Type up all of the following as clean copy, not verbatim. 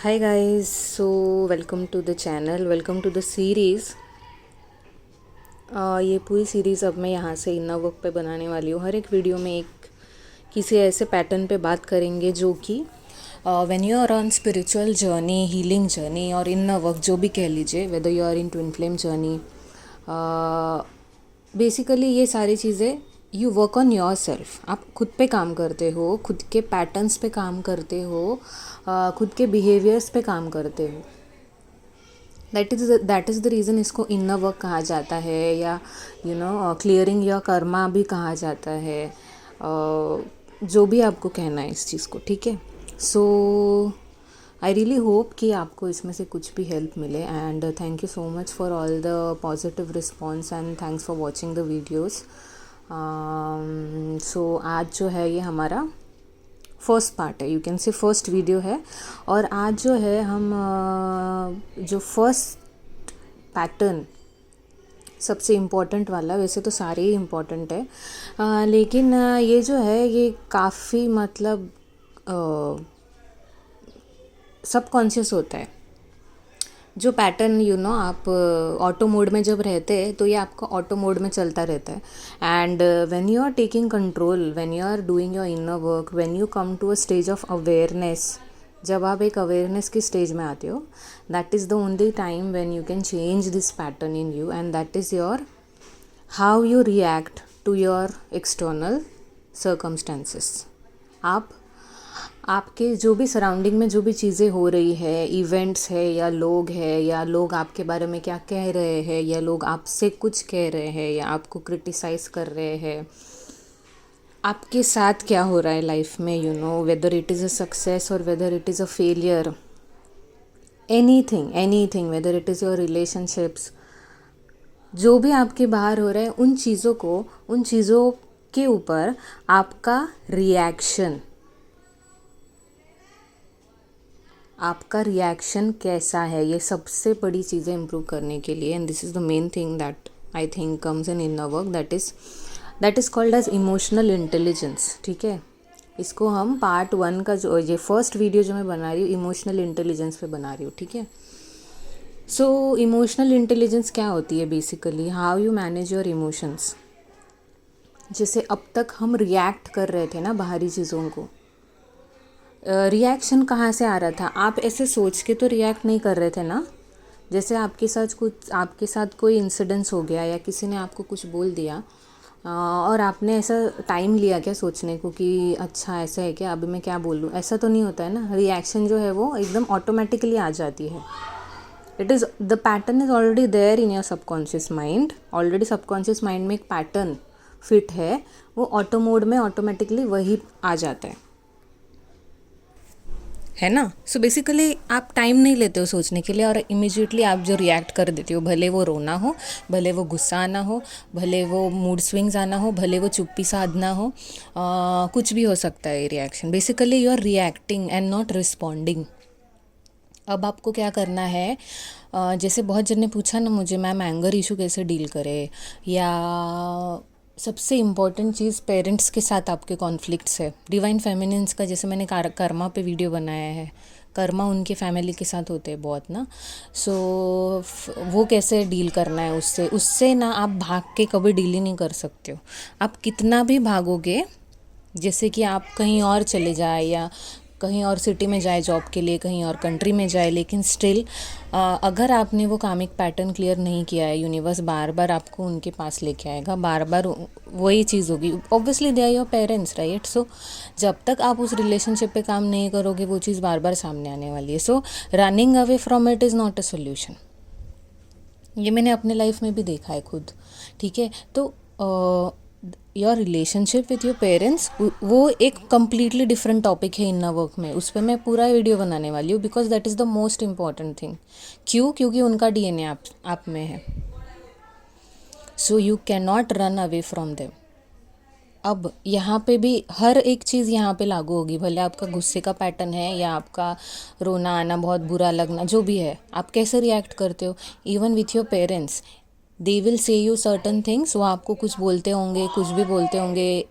Hi guys, so welcome to the channel, welcome to the series। ये पूरी series अब मैं यहाँ से इनर वर्क पे बनाने वाली हूँ। हर एक वीडियो में एक किसी ऐसे पैटर्न पे बात करेंगे जो कि when you are on spiritual journey, healing journey और इनर वर्क जो भी कह लीजिए, whether you are in twin flame journey, basically ये सारी चीज़ें you work on your self. आप खुद पे काम करते हो, खुद के पैटर्न्स पे काम करते हो, खुद के बिहेवियर्स पे काम करते हो। दैट इज़ द रीज़न इसको इनर वर्क कहा जाता है, या क्लियरिंग योर कर्मा भी कहा जाता है। जो भी आपको कहना है इस चीज़ को, ठीक है। सो आई रियली होप कि आपको इसमें से कुछ भी हेल्प मिले, and thank you so much for all the positive response and thanks for watching the videos. So आज जो है ये हमारा फर्स्ट पार्ट है, you can say first video है। और आज जो है हम जो फर्स्ट पैटर्न सबसे इम्पोर्टेंट वाला, वैसे तो सारे ही इम्पोर्टेंट है, लेकिन ये जो है ये काफ़ी मतलब सबकॉन्शियस होता है। जो पैटर्न आप ऑटो मोड में जब रहते हैं तो ये आपका ऑटो मोड में चलता रहता है। And when you are taking control, when you are doing your inner work, when you come to a stage of awareness, जब आप एक अवेयरनेस की स्टेज में आते हो, that is the only time when you can change this pattern in you, and that is your how you react to your external circumstances. आपके जो भी सराउंडिंग में जो भी चीज़ें हो रही है, इवेंट्स है या लोग आपके बारे में क्या कह रहे हैं, या लोग आपसे कुछ कह रहे हैं, या आपको क्रिटिसाइज़ कर रहे हैं, आपके साथ क्या हो रहा है लाइफ में, whether it is a success और whether it is a failure, anything, whether it is your relationships, जो भी आपके बाहर हो रहा है, उन चीज़ों के ऊपर आपका रिएक्शन कैसा है, ये सबसे बड़ी चीज़ें इम्प्रूव करने के लिए। And this is the main thing that I think comes in inner work, that is called as emotional intelligence, ठीक है। इसको हम पार्ट 1 का जो ये फर्स्ट वीडियो जो मैं बना रही हूँ, इमोशनल इंटेलिजेंस पे बना रही हूँ, ठीक है। सो इमोशनल इंटेलिजेंस क्या होती है? Basically how you manage your emotions. जैसे अब तक हम रिएक्ट कर रहे थे ना बाहरी चीज़ों को, रिएक्शन कहाँ से आ रहा था? आप ऐसे सोच के तो रिएक्ट नहीं कर रहे थे ना। जैसे आपके साथ कोई इंसिडेंस हो गया, या किसी ने आपको कुछ बोल दिया, और आपने ऐसा टाइम लिया क्या सोचने को कि अच्छा ऐसा है क्या, अभी मैं क्या बोलूँ, ऐसा तो नहीं होता है ना। रिएक्शन जो है वो एकदम ऑटोमेटिकली आ जाती है। The pattern is already there in your subconscious mind. Already subconscious mind में एक पैटर्न फिट है, वो ऑटो मोड में ऑटोमेटिकली वही आ जाता है ना। सो बेसिकली आप टाइम नहीं लेते हो सोचने के लिए, और इमिजिएटली आप जो रिएक्ट कर देते हो, भले वो रोना हो, भले वो गुस्सा आना हो, भले वो मूड स्विंग्स आना हो, भले वो चुप्पी साधना हो, कुछ भी हो सकता है reaction. Basically you are reacting and not responding. अब आपको क्या करना है, जैसे बहुत जन ने पूछा ना मुझे, मैम एंगर इशू कैसे डील करे, या सबसे इम्पॉर्टेंट चीज़ पेरेंट्स के साथ आपके कॉन्फ्लिक्ट्स है। डिवाइन फेमिनिन्स का जैसे मैंने कर्मा पे वीडियो बनाया है, कर्मा उनके फैमिली के साथ होते हैं बहुत ना। सो वो कैसे डील करना है उससे ना आप भाग के कभी डील ही नहीं कर सकते हो। आप कितना भी भागोगे, जैसे कि आप कहीं और चले जाए, या कहीं और सिटी में जाए जॉब के लिए, कहीं और कंट्री में जाए, लेकिन स्टिल अगर आपने वो कामिक पैटर्न क्लियर नहीं किया है, यूनिवर्स बार बार आपको उनके पास लेके आएगा, बार बार वही चीज़ होगी। Obviously they are your parents, right. So जब तक आप उस रिलेशनशिप पे काम नहीं करोगे, वो चीज़ बार बार सामने आने वाली है। सो running away from it is not a solution. ये मैंने अपने लाइफ में भी देखा है खुद, ठीक है। तो your relationship with your parents, वो एक कम्प्लीटली डिफरेंट टॉपिक है इनर वर्क में। उस पर मैं पूरा वीडियो बनाने वाली हूँ, because that is the most important thing. क्योंकि उनका डीएनए आप में है। So you can not run away from them. अब यहाँ पे भी हर एक चीज़ यहाँ पे लागू होगी, भले आपका गुस्से का पैटर्न है, या आपका रोना आना, बहुत बुरा लगना, जो भी है, आप कैसे रिएक्ट करते हो। Even with your parents, they will say you certain things. वो आपको कुछ बोलते होंगे, कुछ भी बोलते होंगे,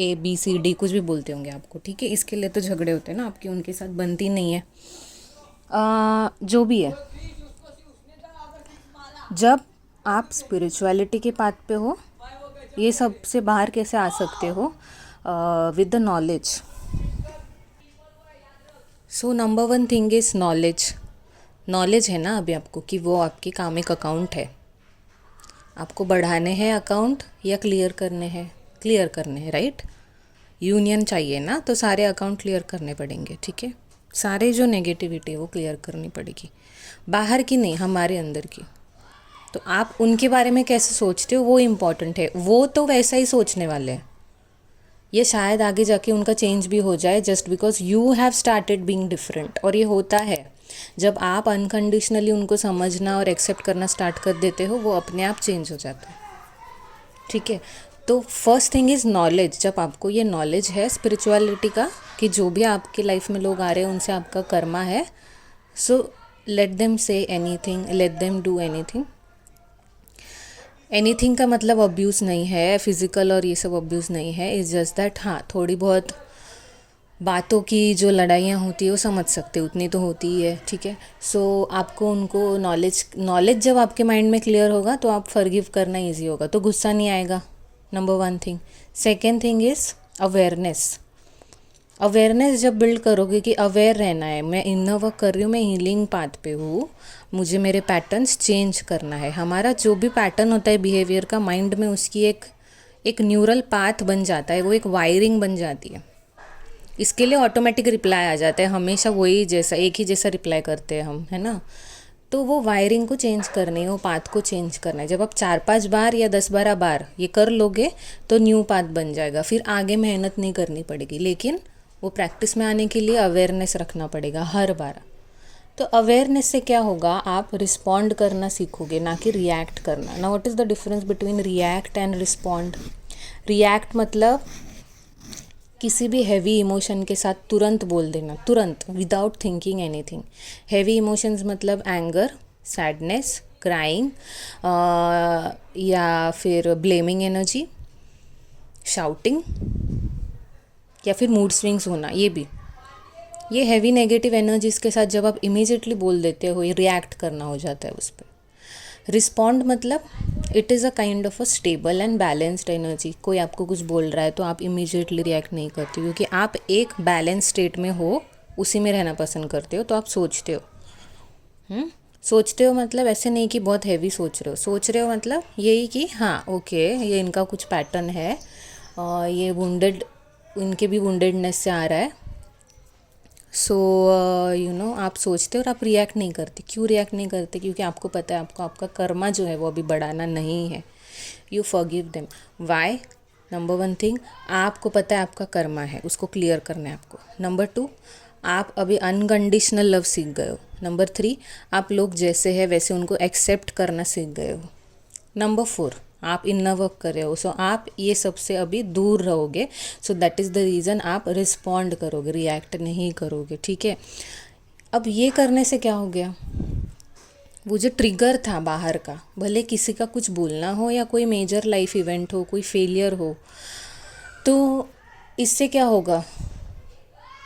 ABCD कुछ भी बोलते होंगे आपको, ठीक है। इसके लिए तो झगड़े होते हैं ना, आपकी उनके साथ बनती नहीं है। जो भी है, जब आप स्पिरिचुअलिटी के पाथ पे हो, ये सब से बाहर कैसे आ सकते हो? With the knowledge. So number one thing is knowledge. Knowledge है ना अभी आपको कि वो आपकी कामिक अकाउंट है. आपको बढ़ाने हैं अकाउंट या क्लियर करने हैं? क्लियर करने हैं, राइट? यूनियन चाहिए ना, तो सारे अकाउंट क्लियर करने पड़ेंगे. ठीक है, सारे जो नेगेटिविटी है वो क्लियर करनी पड़ेगी. बाहर की नहीं, हमारे अंदर की. तो आप उनके बारे में कैसे सोचते हो वो इम्पॉर्टेंट है. वो तो वैसा ही सोचने वाले हैं. ये शायद आगे जाके उनका चेंज भी हो जाए just because you have started being different. और ये होता है जब आप अनकंडीशनली उनको समझना और एक्सेप्ट करना स्टार्ट कर देते हो, वो अपने आप चेंज हो जाता है. ठीक है, तो फर्स्ट थिंग इज़ नॉलेज. जब आपको ये नॉलेज है स्पिरिचुअलिटी का कि जो भी आपकी लाइफ में लोग आ रहे हैं उनसे आपका कर्मा है, so let them say anything, let them do anything. Anything का मतलब अब्यूज़ नहीं है, फिज़िकल और ये सब अब्यूज़ नहीं है. इट्स जस्ट दैट हाँ, थोड़ी बहुत बातों की जो लड़ाइयाँ होती है वो समझ सकते, उतनी तो होती ही है. ठीक है, सो आपको उनको नॉलेज जब आपके माइंड में क्लियर होगा तो आप फॉरगिव करना ईजी होगा, तो गुस्सा नहीं आएगा. Number one thing. Second thing is awareness. Awareness जब बिल्ड करोगे कि अवेयर रहना है, मैं इनर वर्क कर रही हूँ, मैं हीलिंग पाथ पे हूँ, मुझे मेरे पैटर्न्स चेंज करना है. हमारा जो भी पैटर्न होता है बिहेवियर का, माइंड में उसकी एक न्यूरल पाथ बन जाता है, वो एक वायरिंग बन जाती है. इसके लिए ऑटोमेटिक रिप्लाई आ जाता है, हमेशा वही जैसा, एक ही जैसा रिप्लाई करते हैं हम, है ना. तो वो वायरिंग को चेंज करनी है, वो पाथ को चेंज करना है. जब आप 4-5 बार या 10-12 बार ये कर लोगे तो न्यू पाथ बन जाएगा. फिर आगे मेहनत नहीं करनी पड़ेगी, लेकिन वो प्रैक्टिस में आने के लिए अवेयरनेस रखना पड़ेगा हर बार. तो अवेयरनेस से क्या होगा, आप रिस्पॉन्ड करना सीखोगे, ना कि रिएक्ट करना. ना, what is the difference between react and respond? React मतलब किसी भी हैवी इमोशन के साथ तुरंत बोल देना, तुरंत, without thinking anything. Heavy emotions मतलब एंगर, सैडनेस, क्राइंग, या फिर ब्लेमिंग एनर्जी, शाउटिंग, या फिर मूड स्विंग्स होना. ये हैवी नेगेटिव एनर्जीज के साथ जब आप इमीजिएटली बोल देते हो, ये रिएक्ट करना हो जाता है उस पर. रिस्पॉन्ड मतलब it is a kind of a stable and balanced energy. कोई आपको कुछ बोल रहा है तो आप इमीजिएटली रिएक्ट नहीं करते, क्योंकि आप एक बैलेंस स्टेट में हो, उसी में रहना पसंद करते हो. तो आप सोचते हो. सोचते हो मतलब ऐसे नहीं कि बहुत हैवी सोच रहे हो. सोच रहे हो मतलब यही कि हाँ ओके, ये इनका कुछ पैटर्न है, ये वुंडेड, इनके भी वुंडेडनेस से आ रहा है. सो आप सोचते हो और आप रिएक्ट नहीं करते. क्यों रिएक्ट नहीं करते? क्योंकि आपको पता है आपको आपका कर्मा जो है वो अभी बढ़ाना नहीं है. You forgive them. Why? Number one thing, आपको पता है आपका कर्मा है, उसको क्लियर करना है आपको. नंबर टू, आप अभी अनकंडीशनल लव सीख गए हो. नंबर थ्री, आप लोग जैसे है वैसे उनको एक्सेप्ट करना सीख गए हो. नंबर फोर, आप इनर वर्क कर रहे हो. सो आप ये सबसे अभी दूर रहोगे. So that is the reason आप रिस्पॉन्ड करोगे, रिएक्ट नहीं करोगे. ठीक है, अब ये करने से क्या हो गया, वो जो ट्रिगर था बाहर का, भले किसी का कुछ बोलना हो या कोई मेजर लाइफ इवेंट हो, कोई फेलियर हो, तो इससे क्या होगा,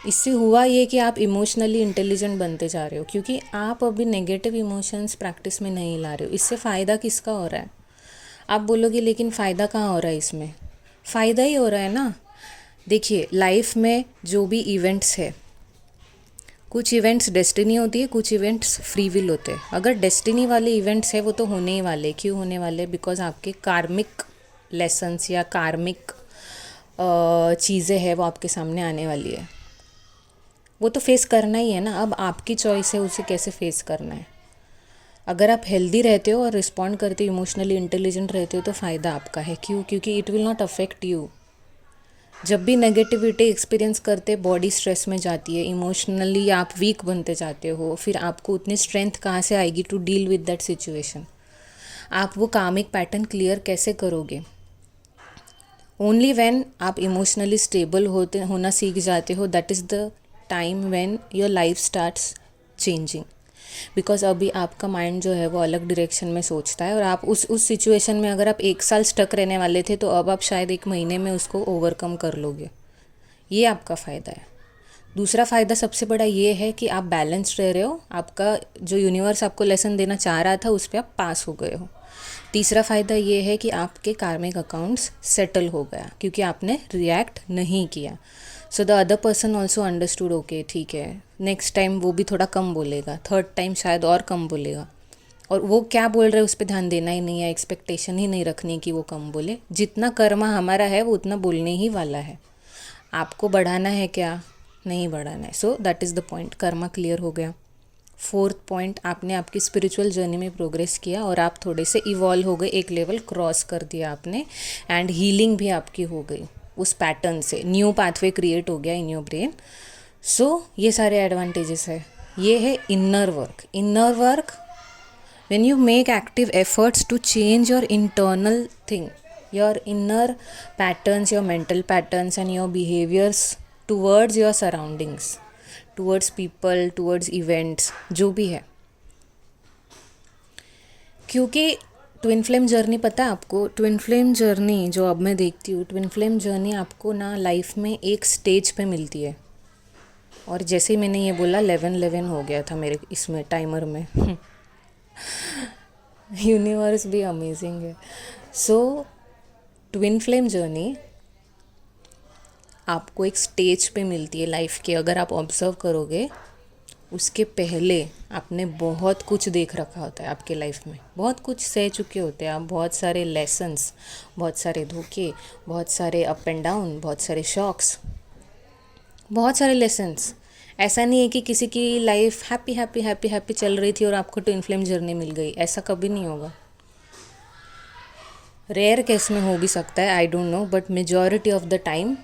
इससे हुआ ये कि आप इमोशनली इंटेलिजेंट बनते जा रहे हो, क्योंकि आप अभी नेगेटिव इमोशंस प्रैक्टिस में नहीं ला रहे हो. इससे फ़ायदा किसका हो रहा है? आप बोलोगे लेकिन फ़ायदा कहाँ हो रहा है इसमें? फ़ायदा ही हो रहा है ना. देखिए, लाइफ में जो भी इवेंट्स है, कुछ इवेंट्स डेस्टिनी होती है, कुछ इवेंट्स फ्री विल होते हैं. अगर डेस्टिनी वाले इवेंट्स है वो तो होने ही वाले. क्यों होने वाले? बिकॉज आपके कार्मिक लेसन्स या कार्मिक चीज़ें हैं वो आपके सामने आने वाली है. वो तो फेस करना ही है ना. अब आपकी चॉइस है उसे कैसे फेस करना है. अगर आप हेल्दी रहते हो और रिस्पॉन्ड करते हो, इमोशनली इंटेलिजेंट रहते हो, तो फ़ायदा आपका है. क्यों? क्योंकि it will not affect you. जब भी नेगेटिविटी एक्सपीरियंस करते, बॉडी स्ट्रेस में जाती है, इमोशनली आप वीक बनते जाते हो, फिर आपको उतनी स्ट्रेंथ कहाँ से आएगी to deal with that situation? आप वो कामिक पैटर्न क्लियर कैसे करोगे? ओनली व्हेन आप इमोशनली स्टेबल होना सीख जाते हो, that is the time when your life starts changing. Because अभी आपका माइंड जो है वो अलग डायरेक्शन में सोचता है, और आप उस सिचुएशन में अगर आप 1 साल स्टक रहने वाले थे, तो अब आप शायद 1 महीने में उसको ओवरकम कर लोगे. ये आपका फ़ायदा है. दूसरा फ़ायदा सबसे बड़ा ये है कि आप बैलेंस्ड रह रहे हो, आपका जो यूनिवर्स आपको लेसन देना चाह रहा था उस पर आप पास हो गए हो। तीसरा फ़ायदा ये है कि आपके कार्मिक अकाउंट्स सेटल हो गया क्योंकि आपने रिएक्ट नहीं किया। So the other person also understood, okay ठीक है, नेक्स्ट टाइम वो भी थोड़ा कम बोलेगा, थर्ड टाइम शायद और कम बोलेगा, और वो क्या बोल रहे हैं उस पर ध्यान देना ही नहीं है, एक्सपेक्टेशन ही नहीं रखनी कि वो कम बोले। जितना कर्मा हमारा है वो उतना बोलने ही वाला है। आपको बढ़ाना है क्या? नहीं बढ़ाना है। So that is the point. Karma clear हो गया। फोर्थ पॉइंट, आपने आपकी स्पिरिचुअल जर्नी में प्रोग्रेस किया और आप थोड़े से इवॉल्व हो गए, एक लेवल क्रॉस कर दिया आपने, एंड हीलिंग भी आपकी हो गई उस पैटर्न से, न्यू पाथवे क्रिएट हो गया इन योर ब्रेन। सो ये सारे एडवांटेजेस है। ये है inner work. Inner work, when you make active efforts to change your internal thing, your inner patterns, your mental patterns and your behaviors towards your surroundings, towards people, towards events, जो भी है। क्योंकि twin flame journey, पता है आपको, twin flame journey जो अब मैं देखती हूँ, ट्विन फ्लेम जर्नी आपको ना लाइफ में एक स्टेज पे मिलती है। और जैसे ही मैंने ये बोला 11-11 हो गया था मेरे इसमें टाइमर में। यूनिवर्स भी अमेजिंग है। सो ट्विन फ्लेम जर्नी आपको एक स्टेज पे मिलती है लाइफ के। अगर आप ऑब्जर्व करोगे, उसके पहले आपने बहुत कुछ देख रखा होता है आपके लाइफ में, बहुत कुछ सह चुके होते हैं आप, बहुत सारे लेसन्स, बहुत सारे धोखे, बहुत सारे अप एंड डाउन, बहुत सारे शॉक्स, बहुत सारे लेसन्स। ऐसा नहीं है कि किसी की life happy happy happy happy चल रही थी और आपको ट्विन फ्लेम जर्नी मिल गई, ऐसा कभी नहीं होगा। रेयर केस में हो भी सकता है, I don't know, but majority of the time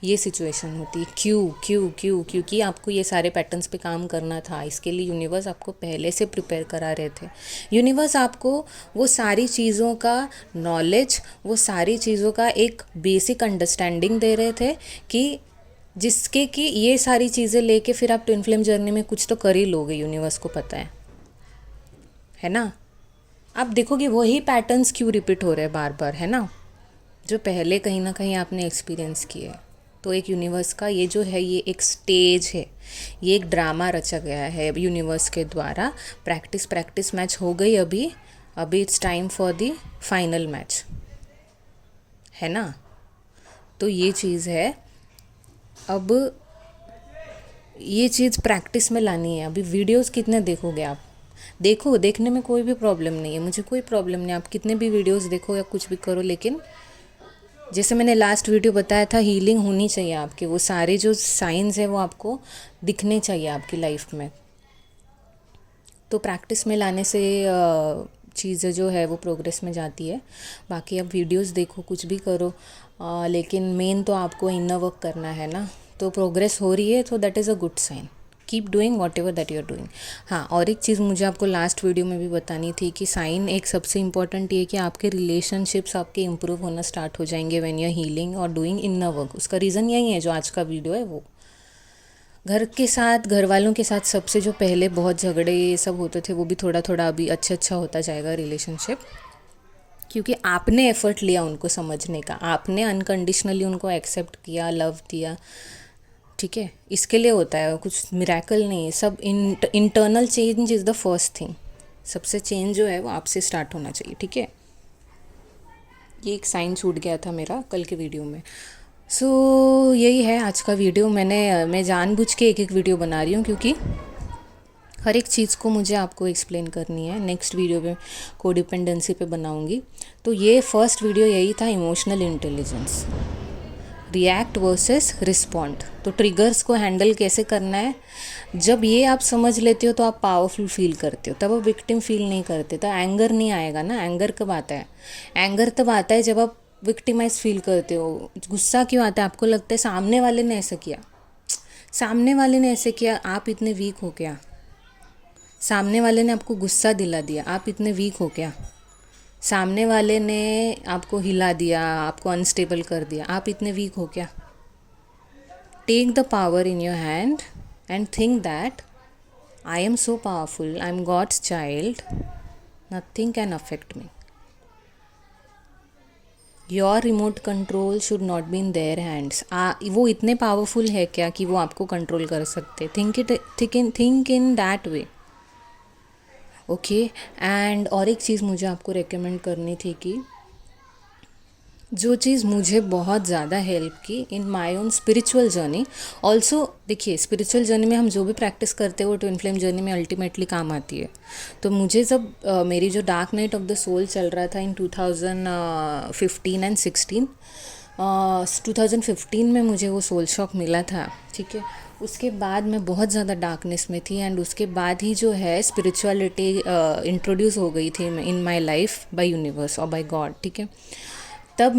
ये सिचुएशन होती है। क्योंकि आपको ये सारे पैटर्न्स पे काम करना था। इसके लिए यूनिवर्स आपको पहले से प्रिपेयर करा रहे थे। यूनिवर्स आपको वो सारी चीज़ों का नॉलेज, वो सारी चीज़ों का एक बेसिक अंडरस्टैंडिंग दे रहे थे कि जिसके कि ये सारी चीज़ें लेके फिर आप ट्विन फ्लेम जर्नी में कुछ तो कर ही लोगे, यूनिवर्स को पता है ना। आप देखोगे वही पैटर्न्स क्यों रिपीट हो रहे हैं बार बार, है ना, जो पहले कहीं ना कहीं आपने एक्सपीरियंस किए। तो एक यूनिवर्स का ये जो है, ये एक स्टेज है, ये एक ड्रामा रचा गया है यूनिवर्स के द्वारा। प्रैक्टिस मैच हो गई अभी it's time for the final match, है ना। तो ये चीज़ है। अब ये चीज़ प्रैक्टिस में लानी है। अभी वीडियोस कितने देखोगे आप? देखो, देखने में कोई भी प्रॉब्लम नहीं है, मुझे कोई प्रॉब्लम नहीं, आप कितने भी वीडियोस देखो या कुछ भी करो, लेकिन जैसे मैंने लास्ट वीडियो बताया था, हीलिंग होनी चाहिए आपके। वो सारे जो साइंस है वो आपको दिखने चाहिए आपकी लाइफ में। तो प्रैक्टिस में लाने से चीज़ें जो है वो प्रोग्रेस में जाती है। बाकी अब वीडियोस देखो, कुछ भी करो, लेकिन मेन तो आपको इनर वर्क करना है ना। तो प्रोग्रेस हो रही है तो that is a good sign. Keep doing whatever that you are doing. हाँ, और एक चीज़ मुझे आपको लास्ट वीडियो में भी बतानी थी कि साइन एक सबसे इम्पॉर्टेंट ये कि आपके रिलेशनशिप्स आपके इम्प्रूव होना स्टार्ट हो जाएंगे व्हेन यू आर हीलिंग और डूइंग इनर वर्क। उसका रीज़न यही है जो आज का वीडियो है वो। घर के साथ, घर वालों के साथ सबसे जो पहले बहुत झगड़े ये सब होते थे, वो भी थोड़ा थोड़ा अभी अच्छा होता जाएगा रिलेशनशिप, क्योंकि आपने एफर्ट लिया उनको समझने का, आपने अनकंडीशनली उनको एक्सेप्ट किया, लव दिया, ठीक है। इसके लिए होता है, कुछ मिरेकल नहीं है। सब internal change is the first thing. सबसे चेंज जो है वो आपसे स्टार्ट होना चाहिए, ठीक है। ये एक साइन छूट गया था मेरा कल के वीडियो में। सो यही है आज का वीडियो। मैं जानबूझ के एक वीडियो बना रही हूँ क्योंकि हर एक चीज़ को मुझे आपको एक्सप्लेन करनी है। नेक्स्ट वीडियो में कोडिपेंडेंसी पे बनाऊँगी। तो ये फर्स्ट वीडियो यही था, emotional intelligence, react versus respond. तो ट्रिगर्स को हैंडल कैसे करना है, जब ये आप समझ लेते हो तो आप पावरफुल फील करते हो, तब आप विक्टिम फील नहीं करते। तो एंगर नहीं आएगा ना। एंगर कब आता है? एंगर तब आता है जब आप विक्टिमाइज फील करते हो। गुस्सा क्यों आता है? आपको लगता है सामने वाले ने ऐसा किया, सामने वाले ने ऐसे किया, आप इतने वीक हो क्या? सामने वाले ने आपको गुस्सा दिला दिया, आप इतने वीक हो क्या? सामने वाले ने आपको हिला दिया, आपको अनस्टेबल कर दिया, आप इतने वीक हो क्या? Take the power in your hand and think that I am so powerful, I am God's child, nothing can affect me. Your remote control should not be in their hands. वो इतने powerful है क्या कि वो आपको control कर सकते? Think in that way, okay. And और एक चीज़ मुझे आपको रेकमेंड करनी थी कि जो चीज़ मुझे बहुत ज़्यादा हेल्प की in my own spiritual journey also, देखिए स्पिरिचुअल जर्नी में हम जो भी प्रैक्टिस करते हैं वो ट्विन फ्लेम जर्नी में अल्टीमेटली काम आती है। तो मुझे जब मेरी जो dark night of the soul चल रहा था इन 2015 एंड 16, 2015 में मुझे वो सोल शॉक मिला था, ठीक है। उसके बाद मैं बहुत ज़्यादा डार्कनेस में थी एंड उसके बाद ही जो है स्पिरिचुअलिटी इंट्रोड्यूस हो गई थी in my life by universe और बाय गॉड, ठीक है। तब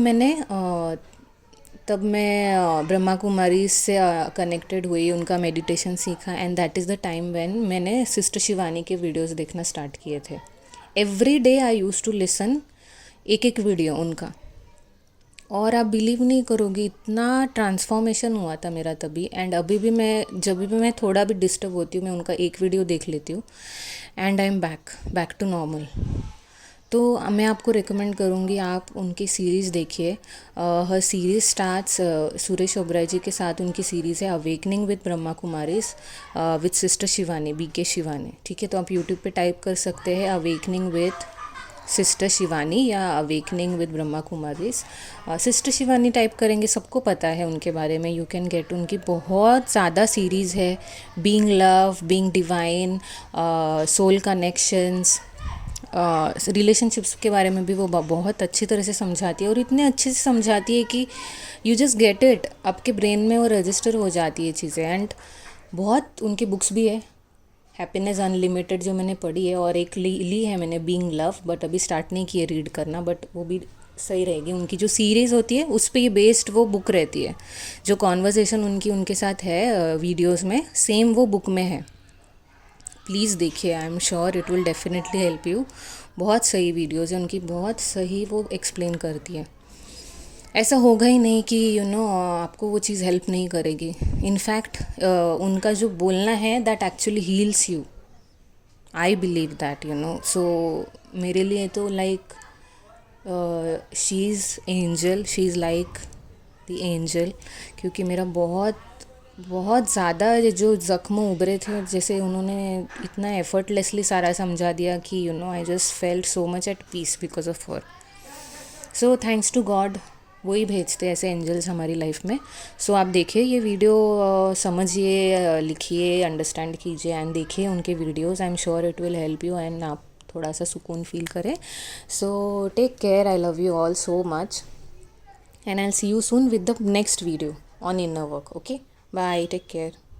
मैं ब्रह्मा कुमारी से कनेक्टेड हुई, उनका मेडिटेशन सीखा and that is the time when मैंने सिस्टर शिवानी के वीडियोस देखना स्टार्ट किए थे। Every day I use to listen एक एक वीडियो उनका, और आप बिलीव नहीं करोगे इतना ट्रांसफॉर्मेशन हुआ था मेरा तभी। एंड अभी भी जब भी मैं थोड़ा भी डिस्टर्ब होती हूँ मैं उनका एक वीडियो देख लेती हूँ and I am back to normal. तो मैं आपको रिकमेंड करूँगी आप उनकी सीरीज़ देखिए। हर सीरीज़ स्टार्ट्स सुरेश ओबराय जी के साथ उनकी सीरीज़ है awakening with Brahma Kumaris with sister Shivani, BK Shivani, ठीक है। तो आप यूट्यूब पे टाइप कर सकते हैं अवेकनिंग विद सिस्टर शिवानी या awakening with Brahma Kumaris. Sister Shivani type करेंगे सबको पता है उनके बारे में, यू कैन गेट। उनकी बहुत ज़्यादा सीरीज़ है, being love, being divine, soul connections, relationships के बारे में भी वो बहुत अच्छी तरह से समझाती है और इतने अच्छे से समझाती है कि यू जस्ट गेट इट, आपके ब्रेन में वो रजिस्टर हो जाती है चीज़ें। एंड बहुत उनकी बुक्स भी है, हैप्पीनेस अनलिमिटेड जो मैंने पढ़ी है, और एक ली है मैंने बीइंग लव, बट अभी स्टार्ट नहीं की है रीड करना, बट वो भी सही रहेगी। उनकी जो सीरीज़ होती है उस पर ये बेस्ड वो बुक रहती है, जो कॉन्वर्जेसन उनके साथ है वीडियोज़ में, सेम वो बुक में है। प्लीज़ देखिए, आई am sure it will definitely help you. बहुत सही वीडियोज़ है उनकी, बहुत सही वो एक्सप्लेन करती है। ऐसा होगा ही नहीं कि आपको वो चीज़ हेल्प नहीं करेगी। इनफैक्ट उनका जो बोलना है that actually heels you, I believe that so मेरे लिए तो like she is angel, she is like the angel. क्योंकि मेरा बहुत ज़्यादा जो ज़ख्म उभरे थे, जैसे उन्होंने इतना एफर्टलेसली सारा समझा दिया कि I just felt so much at peace because of her. So thanks to God, वही भेजते ऐसे एंजल्स हमारी लाइफ में। सो आप देखिए ये वीडियो, समझिए, लिखिए, अंडरस्टैंड कीजिए एंड देखिए उनके videos. I am sure it will help you and आप थोड़ा सा सुकून फील करें। So take care, I love you all so much and I'll see you soon with the next video on inner work. Okay, bye, take care.